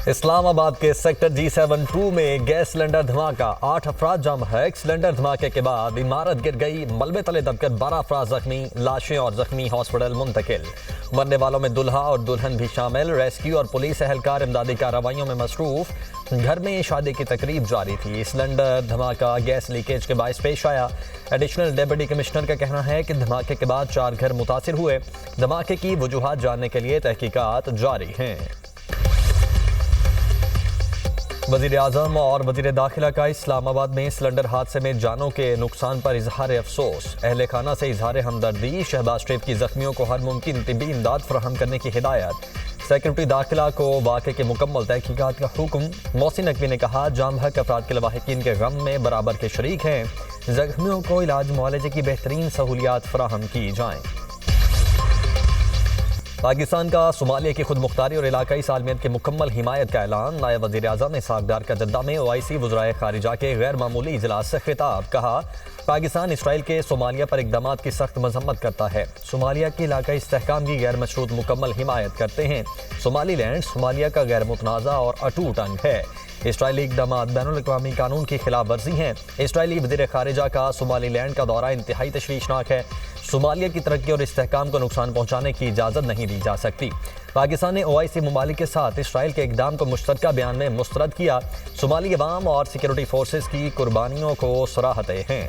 اسلام آباد کے sector G72 میں گیس سلنڈر دھماکہ، 8 افراد جم حق۔ سلنڈر دھماکے کے بعد عمارت گر گئی، ملبے تلے دب کر 12 افراد زخمی، لاشیں اور زخمی ہاسپٹل منتقل۔ مرنے والوں میں دلہا اور دلہن بھی شامل۔ ریسکیو اور پولیس اہلکار امدادی کارروائیوں میں مصروف۔ گھر میں شادی کی تقریب جاری تھی۔ سلنڈر دھماکہ گیس لیکیج کے باعث پیش آیا۔ ایڈیشنل ڈپٹی کمشنر کا کہنا ہے کہ دھماکے کے بعد 4 گھر متاثر ہوئے۔ دھماکے کی وجوہات جاننے کے لیے تحقیقات جاری ہیں۔ وزیر اعظم اور وزیر داخلہ کا اسلام آباد میں سلنڈر حادثے میں جانوں کے نقصان پر اظہار افسوس۔ اہل خانہ سے اظہار ہمدردی۔ شہباز شریف کی زخمیوں کو ہر ممکن طبی امداد فراہم کرنے کی ہدایت۔ سیکرٹری داخلہ کو واقعے کی مکمل تحقیقات کا حکم۔ محسن نقوی نے کہا جام حق افراد کے لواحقین کے غم میں برابر کے شریک ہیں۔ زخمیوں کو علاج معالجے کی بہترین سہولیات فراہم کی جائیں۔ پاکستان کا صومالیہ کی خود مختاری اور علاقائی سالمیت کی مکمل حمایت کا اعلان۔ نائب وزیر اعظم اسحاق ڈار کا جدہ میں OIC وزرائے خارجہ کے غیر معمولی اجلاس سے خطاب۔ کہا پاکستان اسرائیل کے صومالیہ پر اقدامات کی سخت مذمت کرتا ہے۔ صومالیہ کے علاقائی استحکام کی غیر مشروط مکمل حمایت کرتے ہیں۔ صومالی لینڈ صومالیہ کا غیر متنازع اور اٹوٹ انگ ہے۔ اسرائیلی اقدامات بین الاقوامی قانون کی خلاف ورزی ہیں۔ اسرائیلی وزیر خارجہ کا صومالی لینڈ کا دورہ انتہائی تشویشناک ہے۔ صومالیہ کی ترقی اور استحکام کو نقصان پہنچانے کی اجازت نہیں دی جا سکتی۔ پاکستان نے OIC ممالک کے ساتھ اسرائیل کے اقدام کو مشترکہ بیان میں مسترد کیا۔ صومالی عوام اور سیکورٹی فورسز کی قربانیوں کو سراہتے ہیں۔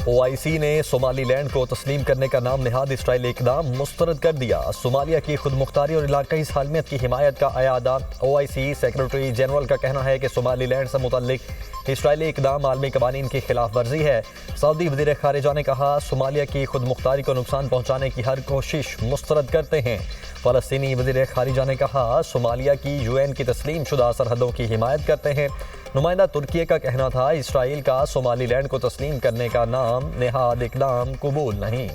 OIC نے صومالی لینڈ کو تسلیم کرنے کا نام نہاد اسرائیلی اقدام مسترد کر دیا۔ صومالیہ کی خود مختاری اور علاقائی سالمیت کی حمایت کا اعادہ۔ OIC سیکرٹری جنرل کا کہنا ہے کہ صومالی لینڈ سے متعلق اسرائیلی اقدام عالمی قوانین کی خلاف ورزی ہے۔ سعودی وزیر خارجہ نے کہا صومالیہ کی خود مختاری کو نقصان پہنچانے کی ہر کوشش مسترد کرتے ہیں۔ فلسطینی وزیر خارجہ نے کہا صومالیہ کی UN کی تسلیم شدہ سرحدوں کی حمایت کرتے ہیں۔ نمائندہ ترکیے کا کہنا تھا اسرائیل کا صومالی لینڈ کو تسلیم کرنے کا نام نہاد اقدام قبول نہیں۔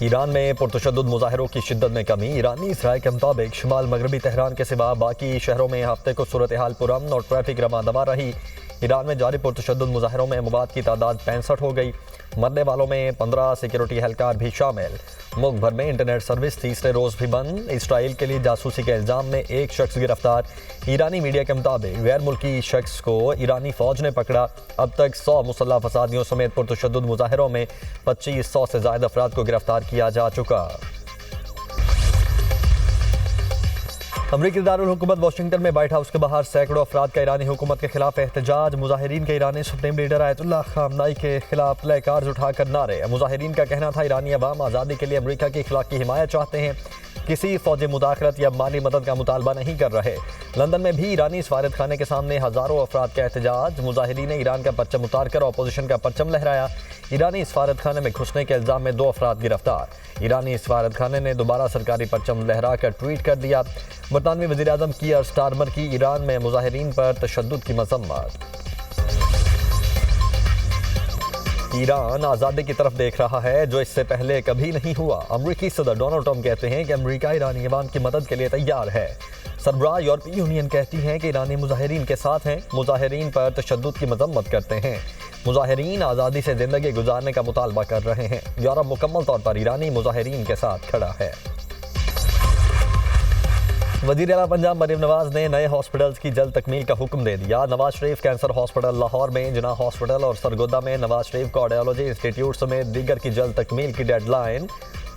ایران میں پرتشدد مظاہروں کی شدت میں کمی۔ ایرانی ذرائع کے مطابق شمال مغربی تہران کے سوا باقی شہروں میں ہفتے کو صورتحال پرامن اور ٹریفک رواں دواں رہی۔ ایران میں جاری پرتشدد مظاہروں میں اموات کی تعداد 65 ہو گئی۔ مرنے والوں میں 15 سیکورٹی اہلکار بھی شامل۔ ملک بھر میں انٹرنیٹ سروس تیسرے روز بھی بند۔ اسرائیل کے لیے جاسوسی کے الزام میں 1 شخص گرفتار۔ ایرانی میڈیا کے مطابق غیر ملکی شخص کو ایرانی فوج نے پکڑا۔ اب تک 100 مسلح فسادیوں سمیت پرتشدد مظاہروں میں 2500 سے زائد افراد کو گرفتار کیا جا چکا۔ امریکی دارالحکومت واشنگٹن میں وائٹ ہاؤس کے باہر سینکڑوں افراد کا ایرانی حکومت کے خلاف احتجاج۔ مظاہرین کے ایرانی سپریم لیڈر آیت اللہ خامنائی کے خلاف پلے کارڈز اٹھا کر نعرے۔ مظاہرین کا کہنا تھا ایرانی عوام آزادی کے لیے امریکہ کی اخلاقی حمایت چاہتے ہیں، کسی فوجی مداخلت یا مالی مدد کا مطالبہ نہیں کر رہے۔ لندن میں بھی ایرانی سفارت خانے کے سامنے ہزاروں افراد کا احتجاج۔ مظاہرین نے ایران کا پرچم اتار کر اپوزیشن کا پرچم لہرایا۔ ایرانی سفارت خانے میں گھسنے کے الزام میں 2 افراد گرفتار۔ ایرانی سفارت خانے نے دوبارہ سرکاری پرچم لہرا کر ٹویٹ کر دیا۔ برطانوی وزیر اعظم کیئر سٹارمر کی ایران میں مظاہرین پر تشدد کی مذمت۔ ایران آزادی کی طرف دیکھ رہا ہے جو اس سے پہلے کبھی نہیں ہوا۔ امریکی صدر ڈونلڈ ٹرمپ کہتے ہیں کہ امریکہ ایرانی عوام کی مدد کے لیے تیار ہے۔ سربراہ یورپی یونین کہتی ہیں کہ ایرانی مظاہرین کے ساتھ ہیں۔ مظاہرین پر تشدد کی مذمت کرتے ہیں۔ مظاہرین آزادی سے زندگی گزارنے کا مطالبہ کر رہے ہیں۔ یورپ مکمل طور پر ایرانی مظاہرین کے ساتھ کھڑا ہے۔ وزیر اعلیٰ پنجاب مریم نواز نے نئے ہاسپٹلز کی جلد تکمیل کا حکم دے دیا۔ نواز شریف کینسر ہاسپٹل لاہور میں، جناح ہاسپٹل اور سرگودا میں نواز شریف کارڈیالوجی انسٹی ٹیوٹ سمیت دیگر کی جلد تکمیل کی ڈیڈ لائن۔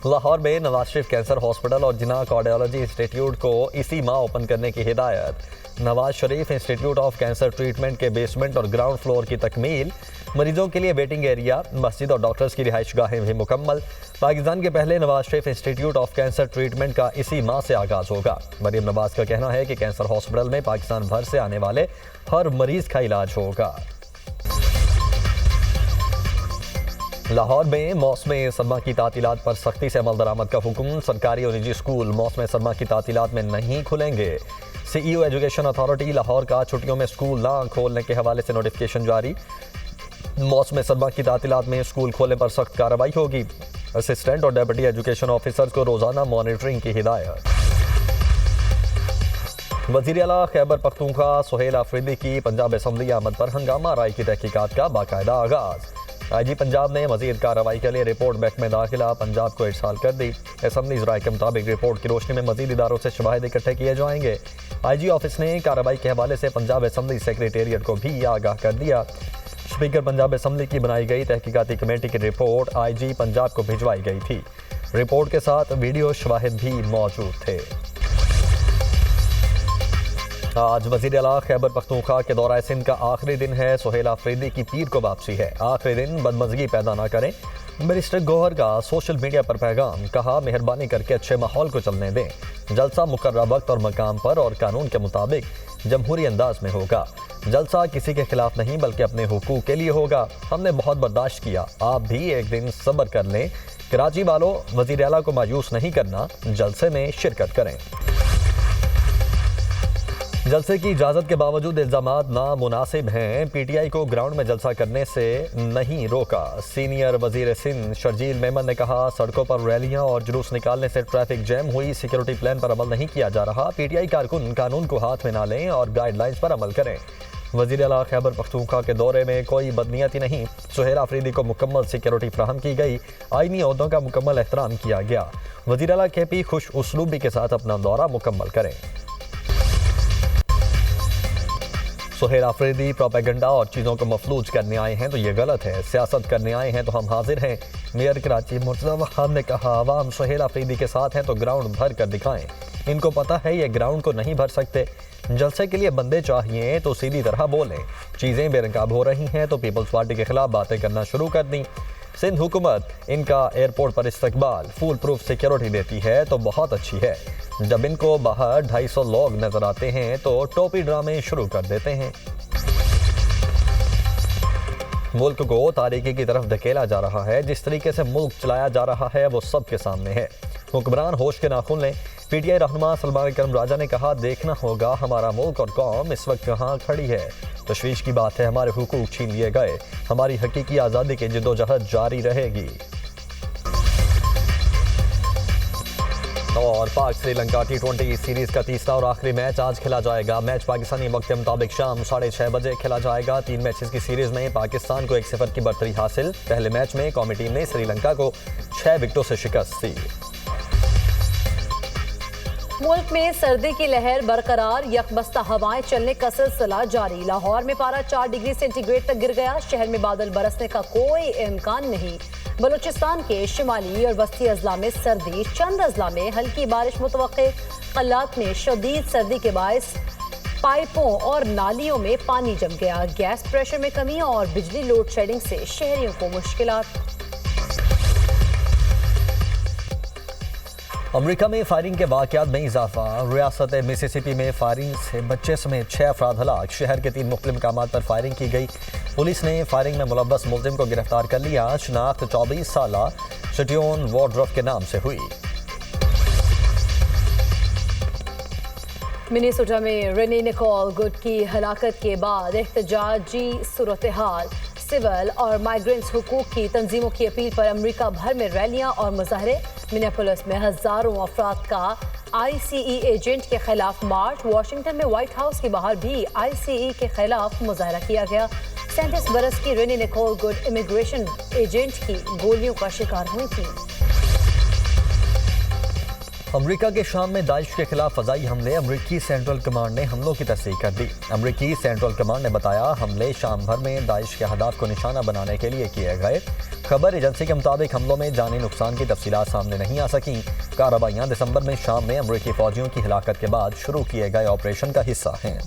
لاہور میں نواز شریف کینسر ہاسپٹل اور جناح کارڈیالوجی انسٹی ٹیوٹ کو اسی ماہ اوپن کرنے کی ہدایت۔ نواز شریف انسٹی ٹیوٹ آف کینسر ٹریٹمنٹ کے بیسمنٹ اور گراؤنڈ فلور کی تکمیل۔ مریضوں کے لیے ویٹنگ ایریا، مسجد اور ڈاکٹرز کی رہائش گاہیں بھی مکمل۔ پاکستان کے پہلے نواز شریف انسٹی ٹیوٹ آف کینسر ٹریٹمنٹ کا اسی ماہ سے آغاز ہوگا۔ مریم نواز کا کہنا ہے کہ کینسر ہاسپٹل میں پاکستان بھر سے آنے والے ہر مریض کا علاج ہوگا۔ لاہور میں موسم سرما کی تعطیلات پر سختی سے عمل درآمد کا حکم۔ سرکاری اور نجی اسکول موسم سرما کی تعطیلات میں نہیں کھلیں گے۔ CEO ایجوکیشن اتھارٹی لاہور کا چھٹیوں میں اسکول نہ کھولنے کے حوالے سے نوٹیفکیشن جاری۔ موسم سرما کی تعطیلات میں اسکول کھولنے پر سخت کارروائی ہوگی۔ اسسٹنٹ اور ڈپٹی ایجوکیشن آفیسرز کو روزانہ مانیٹرنگ کی ہدایت۔ وزیر اعلیٰ خیبر پختونخوا سہیل آفریدی کی پنجاب اسمبلی آمد پر ہنگامہ آرائی کی تحقیقات کا باقاعدہ آغاز۔ آئی جی پنجاب نے مزید کارروائی کے لیے رپورٹ محکمہ داخلہ پنجاب کو ارسال کر دی۔ اسمبلیز رائے کے مطابق رپورٹ کی روشنی میں مزید اداروں سے شواہد اکٹھے کیے جائیں گے۔ آئی جی آفس نے کارروائی کے حوالے سے پنجاب اسمبلی سیکریٹریٹ کو بھی آگاہ کر دیا۔ اسپیکر پنجاب اسمبلی کی بنائی گئی تحقیقاتی کمیٹی کی رپورٹ آئی جی پنجاب کو بھجوائی گئی تھی۔ رپورٹ کے ساتھ ویڈیو شواہد بھی موجود تھے۔ آج وزیر اعلیٰ خیبر پختونخوا کے دورہ سندھ کا آخری دن ہے۔ سہیل آفریدی کی پیر کو واپسی ہے۔ آخری دن بدمزگی پیدا نہ کریں، بیرسٹر گوہر کا سوشل میڈیا پر پیغام۔ کہا مہربانی کر کے اچھے ماحول کو چلنے دیں، جلسہ مقررہ وقت اور مقام پر اور قانون کے مطابق جمہوری انداز میں ہوگا۔ جلسہ کسی کے خلاف نہیں بلکہ اپنے حقوق کے لیے ہوگا۔ ہم نے بہت برداشت کیا، آپ بھی ایک دن صبر کر لیں۔ کراچی والوں، وزیر اعلیٰ کو مایوس نہیں کرنا، جلسے میں شرکت کریں۔ جلسے کی اجازت کے باوجود الزامات نامناسب ہیں۔ پی ٹی آئی کو گراؤنڈ میں جلسہ کرنے سے نہیں روکا۔ سینئر وزیر سندھ شرجیل میمن نے کہا سڑکوں پر ریلیاں اور جلوس نکالنے سے ٹریفک جیم ہوئی، سیکیورٹی پلان پر عمل نہیں کیا جا رہا۔ پی ٹی آئی کارکن قانون کو ہاتھ میں نہ لیں اور گائیڈ لائنز پر عمل کریں۔ وزیر اعلیٰ خیبر پختونخوا کے دورے میں کوئی بدنیتی نہیں، سہیل آفریدی کو مکمل سیکیورٹی فراہم کی گئی، آئینی عہدوں کا مکمل احترام کیا گیا۔ وزیر اعلیٰ کے پی خوش اسلوبی کے ساتھ اپنا دورہ مکمل کریں۔ سہیل آفریدی پروپیگنڈا اور چیزوں کو مفلوج کرنے آئے ہیں تو یہ غلط ہے، سیاست کرنے آئے ہیں تو ہم حاضر ہیں۔ میئر کراچی مرتضی وہاب نے کہا عوام سہیل آفریدی کے ساتھ ہیں تو گراؤنڈ بھر کر دکھائیں، ان کو پتہ ہے یہ گراؤنڈ کو نہیں بھر سکتے۔ جلسے کے لیے بندے چاہیے تو سیدھی طرح بولیں، چیزیں بے نقاب ہو رہی ہیں تو پیپلز پارٹی کے خلاف باتیں کرنا شروع کر دیں۔ سندھ حکومت ان کا ایئرپورٹ پر استقبال فول پروف سیکیورٹی دیتی ہے تو بہت اچھی ہے، جب ان کو باہر 250 لوگ نظر آتے ہیں تو ٹوپی ڈرامے شروع کر دیتے ہیں۔ ملک کو تاریکی کی طرف دھکیلا جا رہا ہے، جس طریقے سے ملک چلایا جا رہا ہے وہ سب کے سامنے ہے۔ حکمران ہوش کے ناخن لیں۔ پی ٹی آئی رہنما سلمان اکرم راجہ نے کہا دیکھنا ہوگا ہمارا ملک اور قوم اس وقت کہاں کھڑی ہے۔ تشویش کی بات ہے ہمارے حقوق چھین لیے گئے، ہماری حقیقی آزادی کی جدوجہد جاری رہے گی۔ اور پاک سری لنکا T20 سیریز کا تیسرا اور آخری میچ آج کھیلا جائے گا۔ میچ پاکستانی وقت کے مطابق شام 6:30 بجے کھیلا جائے گا۔ 3 میچز کی سیریز میں پاکستان کو 1-0 کی برتری حاصل۔ پہلے میچ میں قومی ٹیم نے سری لنکا کو 6 وکٹوں سے شکست دی۔ ملک میں سردی کی لہر برقرار، یکبستہ ہوائیں چلنے کا سلسلہ جاری۔ لاہور میں پارہ 4 ڈگری سینٹی گریڈ تک گر گیا۔ شہر میں بادل برسنے کا کوئی امکان نہیں۔ بلوچستان کے شمالی اور وسطی اضلاع میں سردی، چند اضلاع میں ہلکی بارش متوقع۔ قلات میں شدید سردی کے باعث پائپوں اور نالیوں میں پانی جم گیا۔ گیس پریشر میں کمی اور بجلی لوڈ شیڈنگ سے شہریوں کو مشکلات۔ امریکہ میں فائرنگ کے واقعات میں اضافہ۔ ریاست مسیسپی میں فائرنگ سے بچے سمیت 6 افراد ہلاک۔ شہر کے 3 مختلف مقامات پر فائرنگ کی گئی۔ پولیس نے فائرنگ میں ملوث ملزم کو گرفتار کر لیا۔ شناخت 24 سالہ سٹیون وارڈروف کے نام سے ہوئی۔ منیسوٹا میں رینی نیکول گڈ کی ہلاکت کے بعد احتجاجی صورتحال۔ سول اور مائیگرنٹس حقوق کی تنظیموں کی اپیل پر امریکہ بھر میں ریلیاں اور مظاہرے۔ منیاپولس میں ہزاروں افراد کا آئی سی ای ایجنٹ کے خلاف مارچ۔ واشنگٹن میں وائٹ ہاؤس کے باہر بھی آئی سی ای کے خلاف مظاہرہ کیا گیا۔ 37 برس کی Renee Nicole Good immigration agent کی گولیوں کا شکار ہوئی تھی۔ امریکہ کے شام میں داعش کے خلاف فضائی حملے۔ امریکی سینٹرل کمانڈ نے حملوں کی تصدیق کر دی۔ امریکی سینٹرل کمانڈ نے بتایا حملے شام بھر میں داعش کے اہداف کو نشانہ بنانے کے لیے کیے گئے۔ خبر ایجنسی کے مطابق حملوں میں جانی نقصان کی تفصیلات سامنے نہیں آ سکیں۔ کارروائیاں دسمبر میں شام میں امریکی فوجیوں کی ہلاکت کے بعد شروع کیے گئے آپریشن کا حصہ ہیں۔